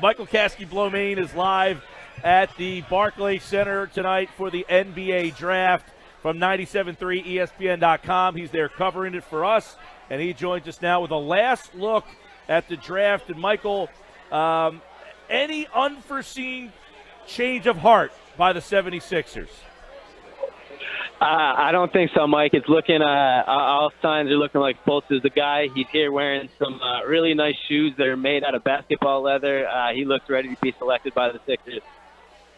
Michael Kaskey-Blomain is live at the Barclays Center tonight for the NBA Draft from 97.3 ESPN.com. He's there covering it for us, and he joins us now with a last look at the draft. And, Michael, any unforeseen change of heart by the 76ers? I don't think so, Mike. It's looking, all signs are looking like Fultz is the guy. He's here wearing some really nice shoes that are made out of basketball leather. He looks ready to be selected by the Sixers.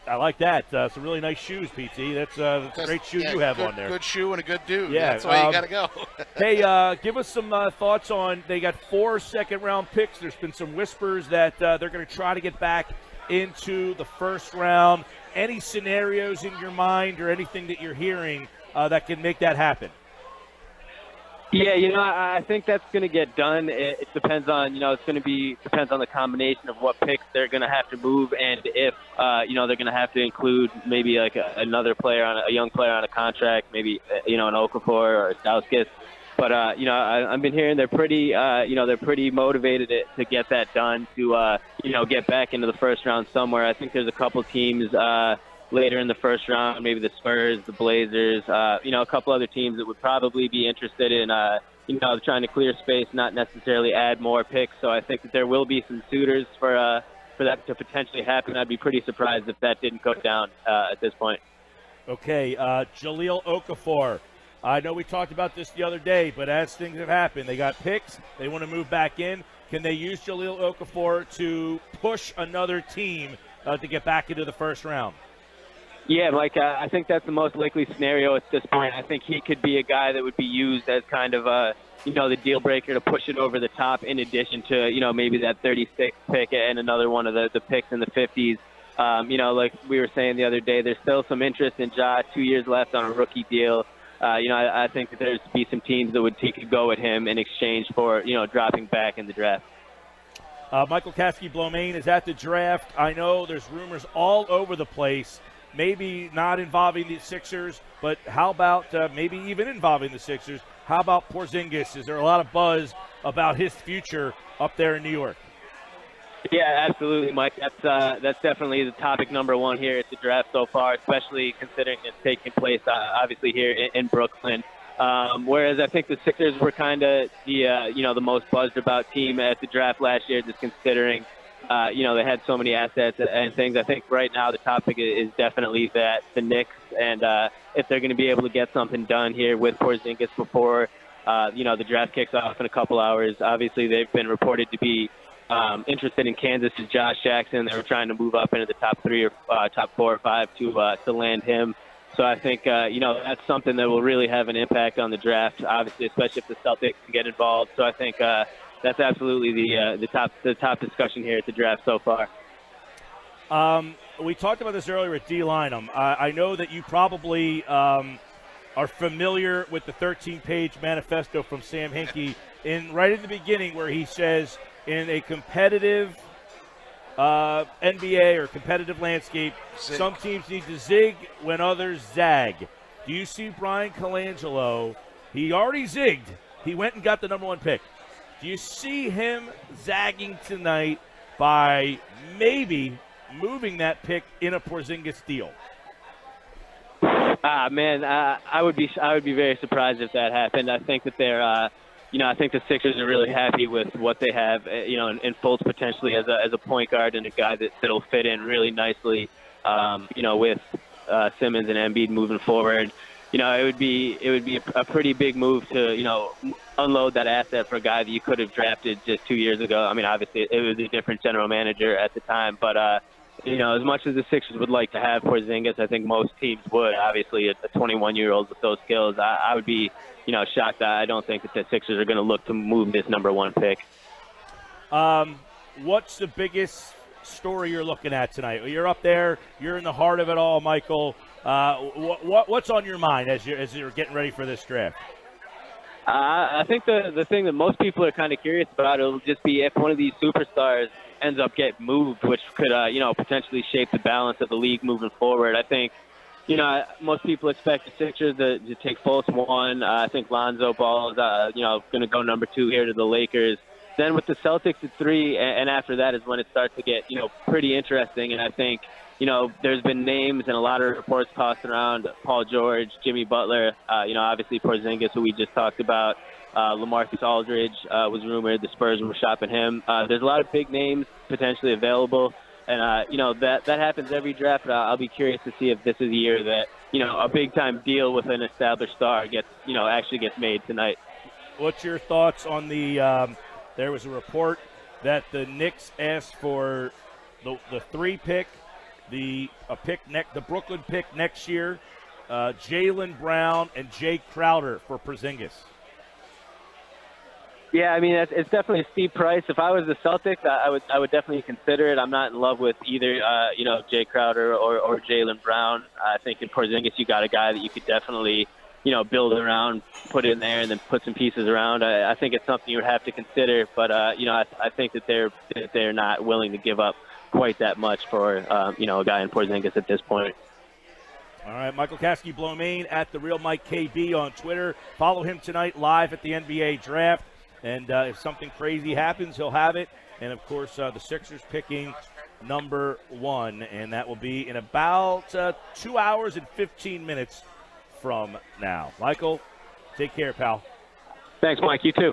I like that. Some really nice shoes, PT. That's a great shoe you have on there. Good shoe and a good dude. Yeah, that's why you got to go. Hey, give us some thoughts on, they got 4 second-round picks. There's been some whispers that they're going to try to get back into the first round. Any scenarios in your mind or anything that you're hearing that can make that happen? Yeah, I think that's going to get done. It depends on, it's going to depends on the combination of what picks they're going to have to move, and if, they're going to have to include maybe like another player a young player on a contract, maybe, an Okafor or a Stauskas. But, I've been hearing they're pretty motivated to get that done, to, get back into the first round somewhere. I think there's a couple teams later in the first round, maybe the Spurs, the Blazers, a couple other teams that would probably be interested in, trying to clear space, not necessarily add more picks. So I think that there will be some suitors for that to potentially happen. I'd be pretty surprised if that didn't go down at this point. Okay, Jahlil Okafor. I know we talked about this the other day, but as things have happened, they got picks. They want to move back in. Can they use Jahlil Okafor to push another team to get back into the first round? Yeah, Mike, I think that's the most likely scenario at this point. I think he could be a guy that would be used as kind of the deal breaker to push it over the top, in addition to, maybe that 36th pick and another one of the picks in the 50s. Like we were saying the other day, there's still some interest in Ja, 2 years left on a rookie deal. I think that there's be some teams that would take a go at him in exchange for, dropping back in the draft. Michael Kaskey-Blomain is at the draft. I know there's rumors all over the place, maybe not involving the Sixers, but how about maybe even involving the Sixers? How about Porzingis? Is there a lot of buzz about his future up there in New York? Yeah, absolutely, Mike. That's definitely the topic number one here at the draft so far, especially considering it's taking place obviously here in Brooklyn. Whereas I think the Sixers were kind of the most buzzed about team at the draft last year, just considering they had so many assets and things. I think right now the topic is definitely that the Knicks, and if they're going to be able to get something done here with Porzingis before the draft kicks off in a couple hours. Obviously, they've been reported to be interested in Kansas' Josh Jackson. They were trying to move up into the top 3 or top 4 or 5 to land him. So I think that's something that will really have an impact on the draft. Obviously, especially if the Celtics can get involved. So I think that's absolutely the top discussion here at the draft so far. We talked about this earlier at D-Line. I know that you probably are familiar with the 13-page manifesto from Sam Hinkie right in the beginning, where he says, in a competitive NBA or competitive landscape, some teams need to zig when others zag. Do you see Brian Colangelo? He already zigged. He went and got the number 1 pick. Do you see him zagging tonight by maybe moving that pick in a Porzingis deal? Man, I would be very surprised if that happened. I think that they're, I think the Sixers are really happy with what they have, and Fultz potentially as a point guard and a guy that'll fit in really nicely, with Simmons and Embiid moving forward. It would be a pretty big move to, unload that asset for a guy that you could have drafted just 2 years ago. I mean, obviously it was a different general manager at the time, but as much as the Sixers would like to have Porzingis, I think most teams would. Obviously, a 21-year-old with those skills, I would be, shocked that I don't think that the Sixers are going to look to move this number 1 pick. What's the biggest story you're looking at tonight? You're up there. You're in the heart of it all, Michael. What's on your mind as you're getting ready for this draft? I think the thing that most people are kind of curious about, it'll just be if one of these superstars ends up getting moved, which could, potentially shape the balance of the league moving forward. I think, most people expect the Sixers to take Fultz 1. I think Lonzo Ball is, going to go number 2 here to the Lakers. Then with the Celtics at 3, and after that is when it starts to get, pretty interesting. And I think, there's been names and a lot of reports tossed around: Paul George, Jimmy Butler, obviously Porzingis, who we just talked about. LaMarcus Aldridge was rumored. The Spurs were shopping him. There's a lot of big names potentially available. And, that happens every draft. But I'll be curious to see if this is the year that, a big-time deal with an established star actually gets made tonight. What's your thoughts on the there was a report that the Knicks asked for the 3 pick, the Brooklyn pick next year, Jaylen Brown and Jay Crowder for Porzingis. Yeah, I mean, it's definitely a steep price. If I was the Celtics, I would definitely consider it. I'm not in love with either, Jay Crowder or Jaylen Brown. I think in Porzingis, you got a guy that you could definitely, build around, put in there, and then put some pieces around. I think it's something you would have to consider. But, I think that they're not willing to give up quite that much for, a guy in Porzingis at this point. All right, Michael Kaskey-Blomain at The Real Mike KB on Twitter. Follow him tonight live at the NBA Draft. And if something crazy happens, he'll have it. And, of course, the Sixers picking number 1. And that will be in about 2 hours and 15 minutes from now. Michael, take care, pal. Thanks, Mike. You too.